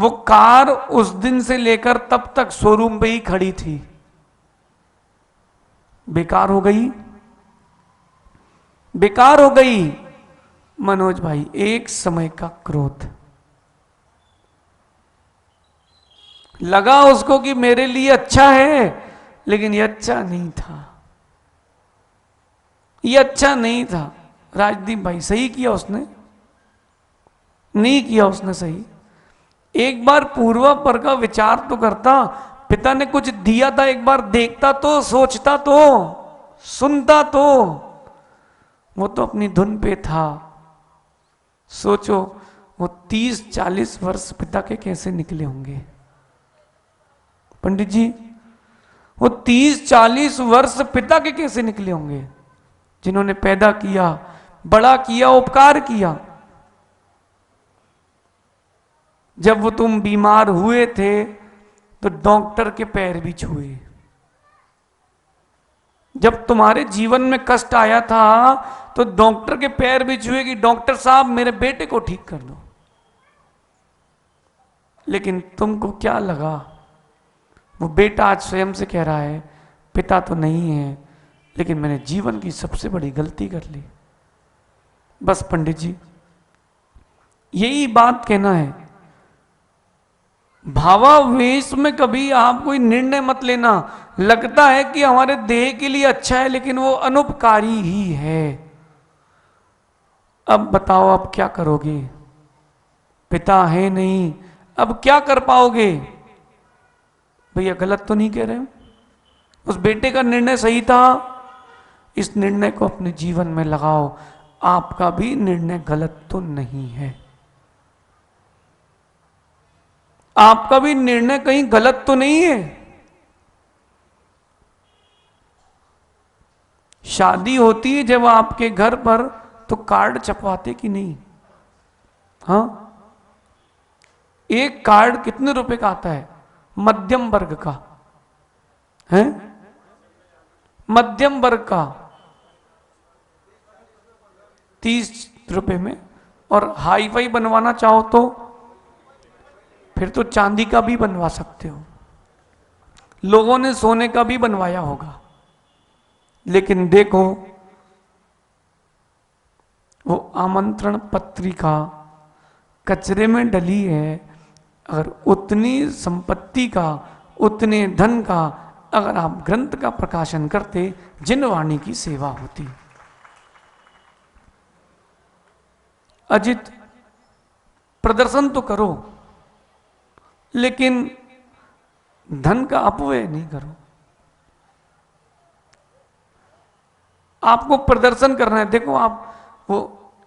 वो कार उस दिन से लेकर तब तक शोरूम पे ही खड़ी थी, बेकार हो गई, बेकार हो गई। मनोज भाई, एक समय का क्रोध लगा उसको कि मेरे लिए अच्छा है, लेकिन ये अच्छा नहीं था, ये अच्छा नहीं था। राजदीप भाई, सही किया उसने? नहीं किया उसने सही। एक बार पूर्वापर का विचार तो करता, पिता ने कुछ दिया था, एक बार देखता तो, सोचता तो, सुनता तो। वो तो अपनी धुन पे था। सोचो वो 30-40 वर्ष पिता के कैसे निकले होंगे पंडित जी, वो 30-40 वर्ष पिता के कैसे निकले होंगे, जिन्होंने पैदा किया, बड़ा किया, उपकार किया। जब वो तुम बीमार हुए थे तो डॉक्टर के पैर भी छुए। जब तुम्हारे जीवन में कष्ट आया था तो डॉक्टर के पैर भी छुए कि डॉक्टर साहब मेरे बेटे को ठीक कर दो। लेकिन तुमको क्या लगा, वो बेटा आज स्वयं से कह रहा है पिता तो नहीं है, लेकिन मैंने जीवन की सबसे बड़ी गलती कर ली। बस पंडित जी, यही बात कहना है। भावावेश में कभी आप कोई निर्णय मत लेना। लगता है कि हमारे देह के लिए अच्छा है, लेकिन वो अनुपकारी ही है। अब बताओ, अब क्या करोगे? पिता है नहीं, अब क्या कर पाओगे? भैया गलत तो नहीं कह रहे हो, उस बेटे का निर्णय सही था। इस निर्णय को अपने जीवन में लगाओ, आपका भी निर्णय गलत तो नहीं है, आपका भी निर्णय कहीं गलत तो नहीं है। शादी होती है जब आपके घर पर, तो कार्ड छपवाते कि नहीं? हाँ, एक कार्ड कितने रुपए का आता है? मध्यम वर्ग का है, मध्यम वर्ग का 30 रुपए में। और हाई फाई बनवाना चाहो तो फिर तो चांदी का भी बनवा सकते हो, लोगों ने सोने का भी बनवाया होगा। लेकिन देखो, वो आमंत्रण पत्रिका कचरे में डली है। अगर उतनी संपत्ति का, उतने धन का अगर आप ग्रंथ का प्रकाशन करते, जिनवाणी की सेवा होती। अजित, प्रदर्शन तो करो, लेकिन धन का अपव्यय नहीं करो। आपको प्रदर्शन करना है। देखो आप, वो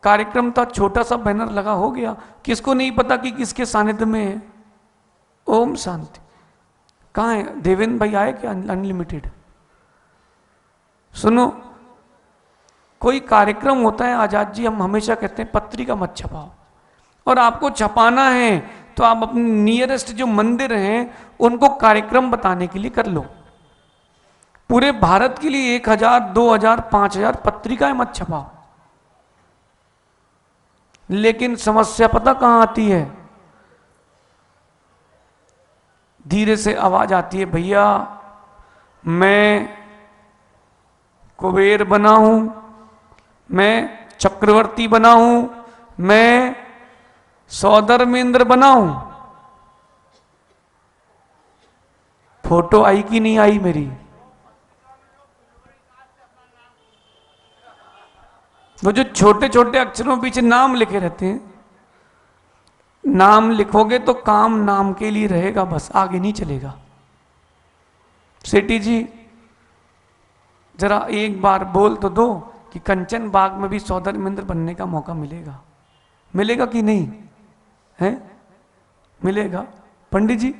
कार्यक्रम था, छोटा सा बैनर लगा, हो गया, किसको नहीं पता कि किसके सानिध्य में है। ओम शांति। कहाँ है देवेंद्र भाई? आए क्या अनलिमिटेड? सुनो, कोई कार्यक्रम होता है आजाद जी, हम हमेशा कहते हैं पत्रिका मत छपाओ, और आपको छपाना है तो आप अपने नियरेस्ट जो मंदिर हैं उनको कार्यक्रम बताने के लिए कर लो। पूरे भारत के लिए 1000, 2000, 5000 पत्रिकाएं मत छपाओ। लेकिन समस्या पता कहां आती है? धीरे से आवाज आती है, भैया मैं कुबेर बना हूं, मैं चक्रवर्ती बना हूं, मैं सौधर्मेंद्र बना हूं। फोटो आई कि नहीं आई मेरी? वो जो छोटे छोटे अक्षरों पीछे नाम लिखे रहते हैं, नाम लिखोगे तो काम नाम के लिए रहेगा, बस आगे नहीं चलेगा। सेठी जी जरा एक बार बोल तो दो कि कंचन बाग में भी सौधर्मेंद्र बनने का मौका मिलेगा। मिलेगा कि नहीं है? मिलेगा पंडित जी।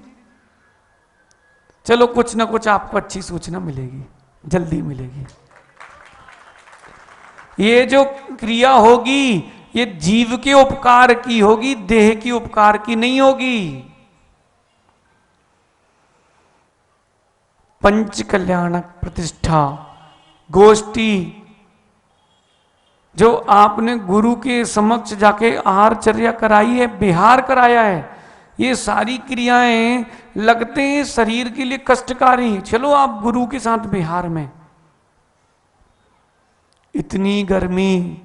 चलो कुछ ना कुछ आपको अच्छी सूचना मिलेगी, जल्दी मिलेगी। ये जो क्रिया होगी ये जीव के उपकार की होगी, देह की उपकार की नहीं होगी। पंच कल्याणक प्रतिष्ठा गोष्ठी जो आपने गुरु के समक्ष जाके आहारचर्या कराई है, विहार कराया है, ये सारी क्रियाएं लगते हैं शरीर के लिए कष्टकारी। चलो आप गुरु के साथ बिहार में, इतनी गर्मी,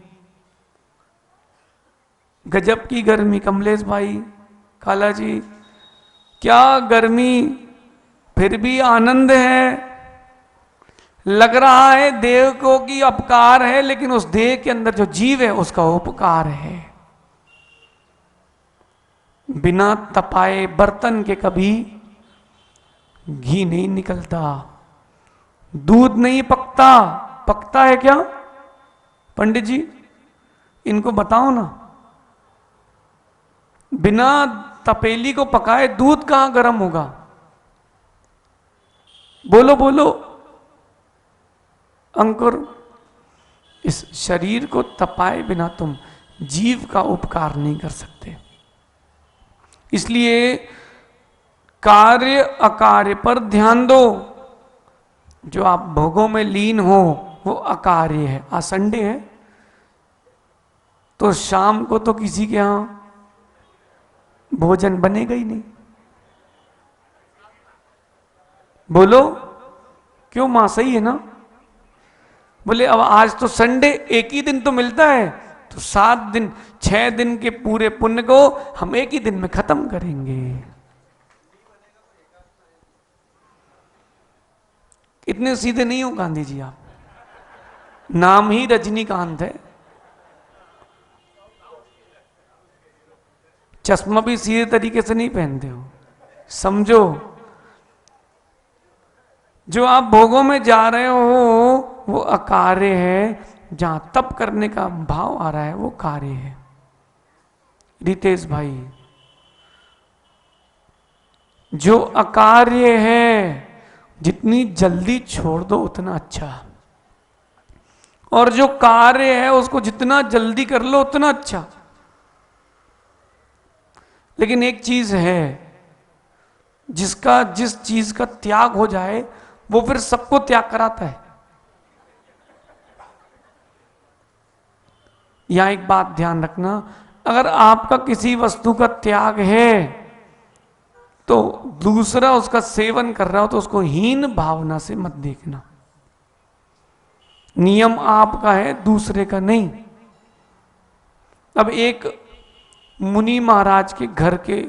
गजब की गर्मी, कमलेश भाई, काला जी, क्या गर्मी, फिर भी आनंद है। लग रहा है देह को कि अपकार है, लेकिन उस देह के अंदर जो जीव है उसका उपकार है। बिना तपाए बर्तन के कभी घी नहीं निकलता, दूध नहीं पकता। पकता है क्या पंडित जी, इनको बताओ ना। बिना तपेली को पकाए दूध कहां गर्म होगा? बोलो बोलो अंकुर। इस शरीर को तपाए बिना तुम जीव का उपकार नहीं कर सकते। इसलिए कार्य अकार्य पर ध्यान दो। जो आप भोगों में लीन हो वो अकार्य है। आज संडे है तो शाम को तो किसी के यहां भोजन बनेगा ही नहीं। बोलो क्यों मां, सही है ना? बोले अब आज तो संडे, एक ही दिन तो मिलता है, तो 7 दिन 6 दिन के पूरे पुण्य को हम एक ही दिन में खत्म करेंगे। इतने सीधे नहीं हो गांधी जी आप, नाम ही रजनीकांत है। चश्मा भी सीधे तरीके से नहीं पहनते हो, समझो। जो आप भोगों में जा रहे हो वो अकार्य है, जहां तप करने का भाव आ रहा है वो कार्य है। रितेश भाई, जो अकार्य है जितनी जल्दी छोड़ दो उतना अच्छा, और जो कार्य है उसको जितना जल्दी कर लो उतना अच्छा। लेकिन एक चीज है, जिस चीज का त्याग हो जाए वो फिर सबको त्याग कराता है। यहां एक बात ध्यान रखना, अगर आपका किसी वस्तु का त्याग है तो दूसरा उसका सेवन कर रहा हो तो उसको हीन भावना से मत देखना। नियम आपका है, दूसरे का नहीं। अब एक मुनि महाराज के घर के,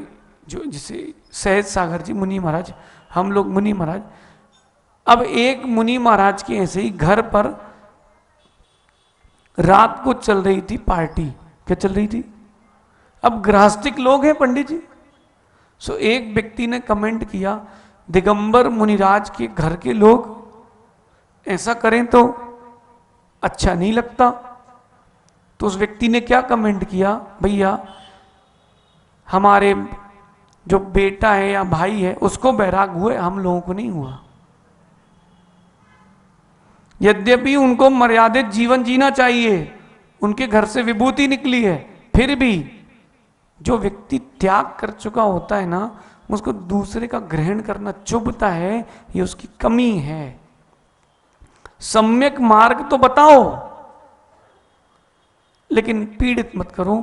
जो जिसे सहज सागर जी मुनि महाराज, हम लोग मुनि महाराज। अब एक मुनि महाराज के ऐसे ही घर पर रात को चल रही थी पार्टी। क्या चल रही थी? अब गृहस्थिक लोग हैं पंडित जी। सो एक व्यक्ति ने कमेंट किया, दिगंबर मुनिराज के घर के लोग ऐसा करें तो अच्छा नहीं लगता। तो उस व्यक्ति ने क्या कमेंट किया, भैया हमारे जो बेटा है या भाई है उसको बैराग हुए, हम लोगों को नहीं हुआ। यद्यपि उनको मर्यादित जीवन जीना चाहिए, उनके घर से विभूति निकली है, फिर भी जो व्यक्ति त्याग कर चुका होता है ना, उसको दूसरे का ग्रहण करना चुभता है, ये उसकी कमी है। सम्यक मार्ग तो बताओ, लेकिन पीड़ित मत करो।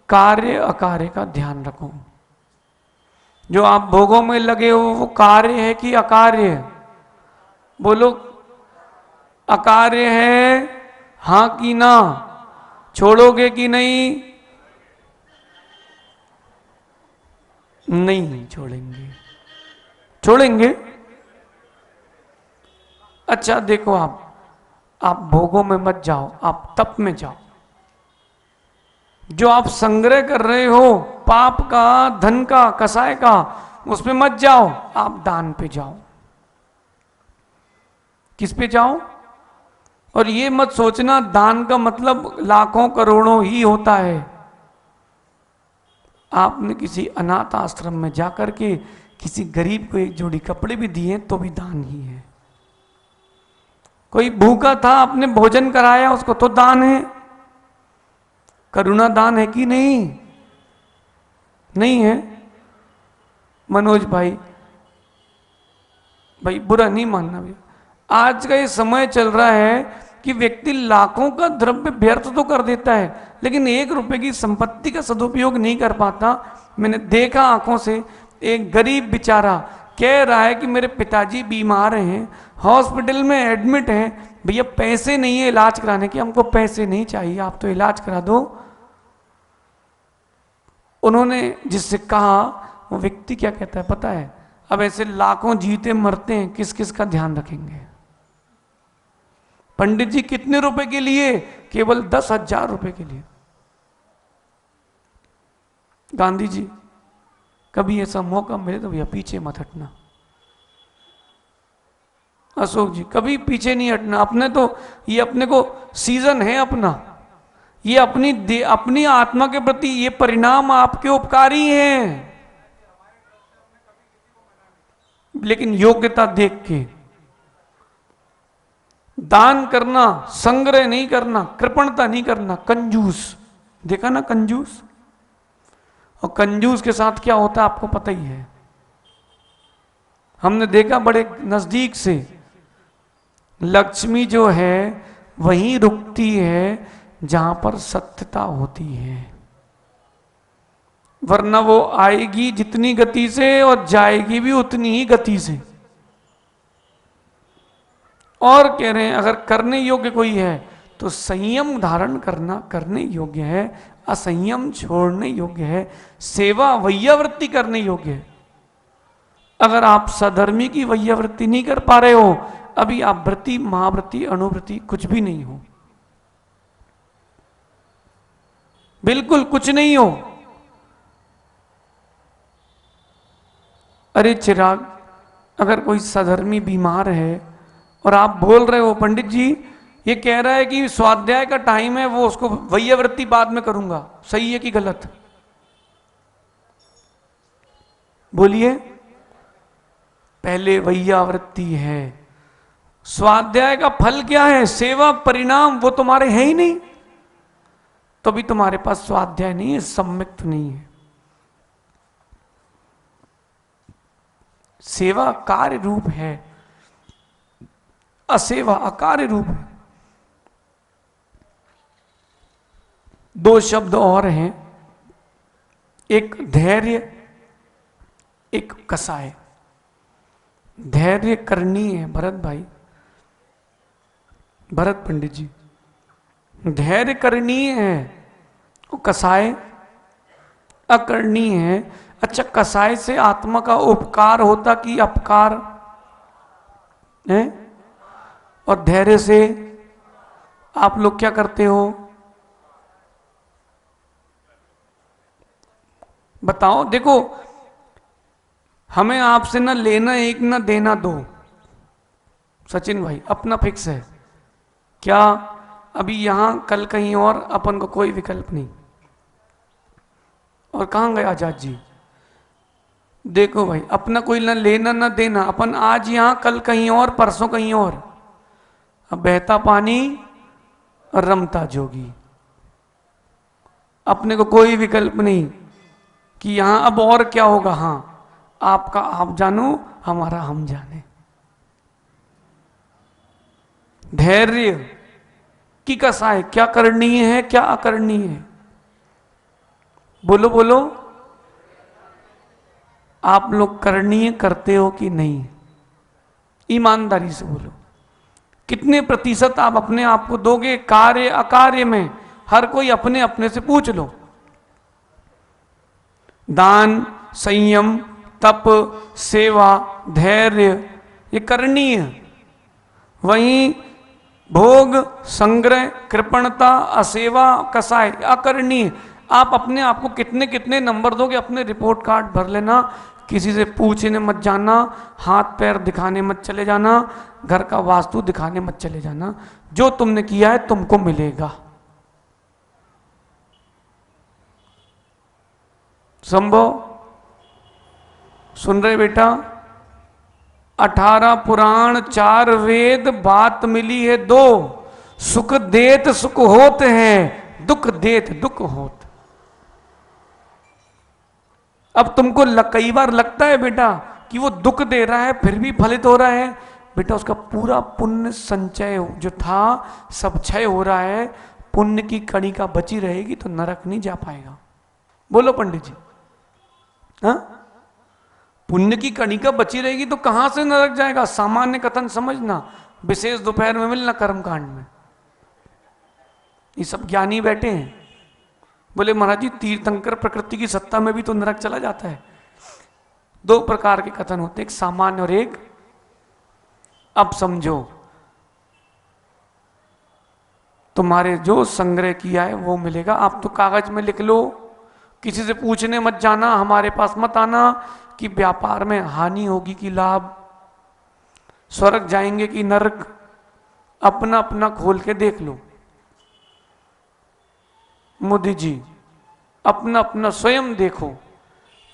कार्य अकार्य का ध्यान रखो। जो आप भोगों में लगे हो वो कार्य है कि अकार्य? बोलो अकार्य है, हां कि ना? छोड़ोगे कि नहीं? नहीं छोड़ेंगे। छोड़ेंगे? अच्छा देखो, आप भोगों में मत जाओ, आप तप में जाओ। जो आप संग्रह कर रहे हो पाप का, धन का, कसाय का, उसमें मत जाओ, आप दान पे जाओ। किस पे जाओ? और ये मत सोचना दान का मतलब लाखों करोड़ों ही होता है। आपने किसी अनाथ आश्रम में जाकर के किसी गरीब को एक जोड़ी कपड़े भी दिए तो भी दान ही है। कोई भूखा था, आपने भोजन कराया, उसको तो दान है। करुणा दान है कि नहीं? नहीं है। मनोज भाई, भाई बुरा नहीं मानना भैया, आज का ये समय चल रहा है कि व्यक्ति लाखों का द्रव्य व्यर्थ तो कर देता है, लेकिन 1 रुपए की संपत्ति का सदुपयोग नहीं कर पाता। मैंने देखा आंखों से, एक गरीब बेचारा कह रहा है कि मेरे पिताजी बीमार हैं, हॉस्पिटल में एडमिट हैं, भैया पैसे नहीं है इलाज कराने के, हमको पैसे नहीं चाहिए, आप तो इलाज करा दो। उन्होंने जिससे कहा, वो व्यक्ति क्या कहता है पता है? अब ऐसे लाखों जीते मरते हैं, किस किस का ध्यान रखेंगे? पंडित जी कितने रुपए के लिए? केवल 10,000 रुपए के लिए। गांधी जी, कभी ऐसा मौका मिले तो भैया पीछे मत हटना। अशोक जी, कभी पीछे नहीं हटना। अपने तो ये अपने को सीजन है अपना, ये अपनी आत्मा के प्रति ये परिणाम आपके उपकारी हैं, लेकिन योग्यता देख के दान करना, संग्रह नहीं करना, कृपणता नहीं करना। कंजूस, देखा ना कंजूस? और कंजूस के साथ क्या होता है आपको पता ही है, हमने देखा बड़े नजदीक से। लक्ष्मी जो है वहीं रुकती है जहां पर सत्यता होती है, वरना वो आएगी जितनी गति से और जाएगी भी उतनी ही गति से। और कह रहे हैं अगर करने योग्य कोई है तो संयम धारण करना करने योग्य है, असंयम छोड़ने योग्य है, सेवा वैयावृत्ति करने योग्य है। अगर आप सधर्मी की वैयावृत्ति नहीं कर पा रहे हो, अभी आप व्रति, महाव्रति, अणुव्रति कुछ भी नहीं हो, बिल्कुल कुछ नहीं हो। अरे चिराग, अगर कोई सधर्मी बीमार है और आप बोल रहे हो पंडित जी ये कह रहा है कि स्वाध्याय का टाइम है, वो उसको वैयावृत्ति बाद में करूंगा, सही है कि गलत? बोलिए। पहले वैयावृत्ति है, स्वाध्याय का फल क्या है? सेवा परिणाम, वो तुम्हारे है ही नहीं, तो भी तुम्हारे पास स्वाध्याय नहीं है, सम्मिक्त नहीं है। सेवा कार्य रूप है, असेवा अकार्य रूप है। 2 शब्द और हैं, एक धैर्य, एक कसाय। धैर्य करनी है भरत भाई, भरत पंडित जी, धैर्य करनी है, वो कसाय अकरणी है। अच्छा, कसाय से आत्मा का उपकार होता कि अपकार है? और धैर्य से आप लोग क्या करते हो बताओ? देखो, हमें आपसे ना लेना एक ना देना 2। सचिन भाई अपना फिक्स है क्या? अभी यहां कल कहीं और, अपन को कोई विकल्प नहीं। और कहां गए आजाद जी? देखो भाई, अपना कोई ना लेना ना देना, अपन आज यहां कल कहीं और, परसों कहीं और। अब बहता पानी और रमता जोगी, अपने को कोई विकल्प नहीं कि यहां अब और क्या होगा। हां, आपका आप जानो, हमारा हम जाने। धैर्य की कसाय, क्या करनी है क्या अकरनी है? बोलो बोलो, आप लोग करनी करते हो कि नहीं? ईमानदारी से बोलो, कितने प्रतिशत आप अपने आप को दोगे कार्य अकार्य में? हर कोई अपने अपने से पूछ लो। दान, संयम, तप, सेवा, धैर्य, ये करनी है। वहीं भोग, संग्रह, कृपणता, असेवा, कसाय अकरनी है। आप अपने आप को कितने कितने नंबर दोगे? अपने रिपोर्ट कार्ड भर लेना, किसी से पूछने मत जाना, हाथ पैर दिखाने मत चले जाना, घर का वास्तु दिखाने मत चले जाना। जो तुमने किया है तुमको मिलेगा। संभव सुन रहे बेटा? 18 पुराण 4 वेद, बात मिली है 2। सुख देत सुख होत है, दुख देत दुख होत। अब तुमको कई बार लगता है बेटा कि वो दुख दे रहा है फिर भी फलित हो रहा है, बेटा उसका पूरा पुण्य संचय जो था सब क्षय हो रहा है, पुण्य की कणिका बची रहेगी तो नरक नहीं जा पाएगा। बोलो पंडित जी, हाँ? पुण्य की कणिका बची रहेगी तो कहां से नरक जाएगा? सामान्य कथन समझना, विशेष दोपहर में मिलना कर्मकांड में। ये सब ज्ञानी बैठे हैं, बोले महाराज जी तीर्थंकर प्रकृति की सत्ता में भी तो नरक चला जाता है। दो प्रकार के कथन होते, एक सामान्य और एक, अब समझो तुम्हारे जो संग्रह किया है वो मिलेगा। आप तो कागज में लिख लो, किसी से पूछने मत जाना, हमारे पास मत आना कि व्यापार में हानि होगी कि लाभ, स्वर्ग जाएंगे कि नरक, अपना अपना खोल के देख लो। मोदी जी अपना अपना स्वयं देखो।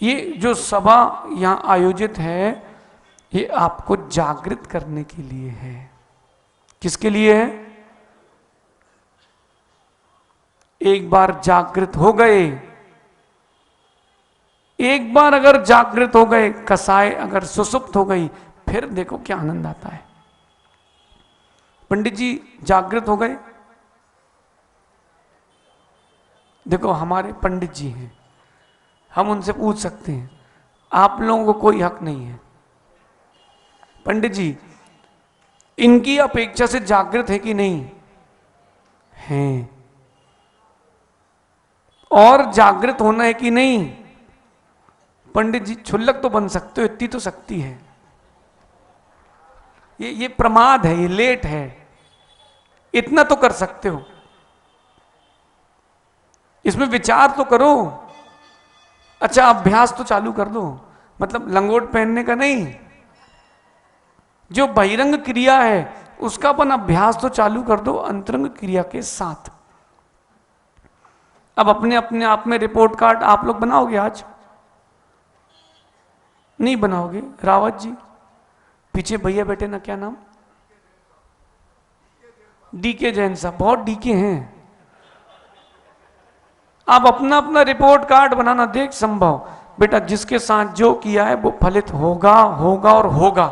ये जो सभा यहां आयोजित है ये आपको जागृत करने के लिए है। किसके लिए है? एक बार जागृत हो गए, एक बार अगर जागृत हो गए, कसाय अगर सुसुप्त हो गई, फिर देखो क्या आनंद आता है। पंडित जी जागृत हो गए, देखो हमारे पंडित जी हैं, हम उनसे पूछ सकते हैं, आप लोगों को कोई हक नहीं है। पंडित जी इनकी अपेक्षा से जागृत है कि नहीं? हैं। और जागृत होना है कि नहीं? पंडित जी क्षुल्लक तो बन सकते हो, इतनी तो शक्ति है। ये प्रमाद है, ये लेट है, इतना तो कर सकते हो। इसमें विचार तो करो। अच्छा अभ्यास तो चालू कर दो, मतलब लंगोट पहनने का नहीं, जो बहिरंग क्रिया है उसका अपन अभ्यास तो चालू कर दो अंतरंग क्रिया के साथ। अब अपने अपने आप में रिपोर्ट कार्ड आप लोग बनाओगे? आज नहीं बनाओगे? रावत जी पीछे भैया बैठे ना, क्या नाम? डीके जैन साहब, बहुत डीके हैं। आप अपना अपना रिपोर्ट कार्ड बनाना। देख संभव बेटा, जिसके साथ जो किया है वो फलित होगा, होगा और होगा।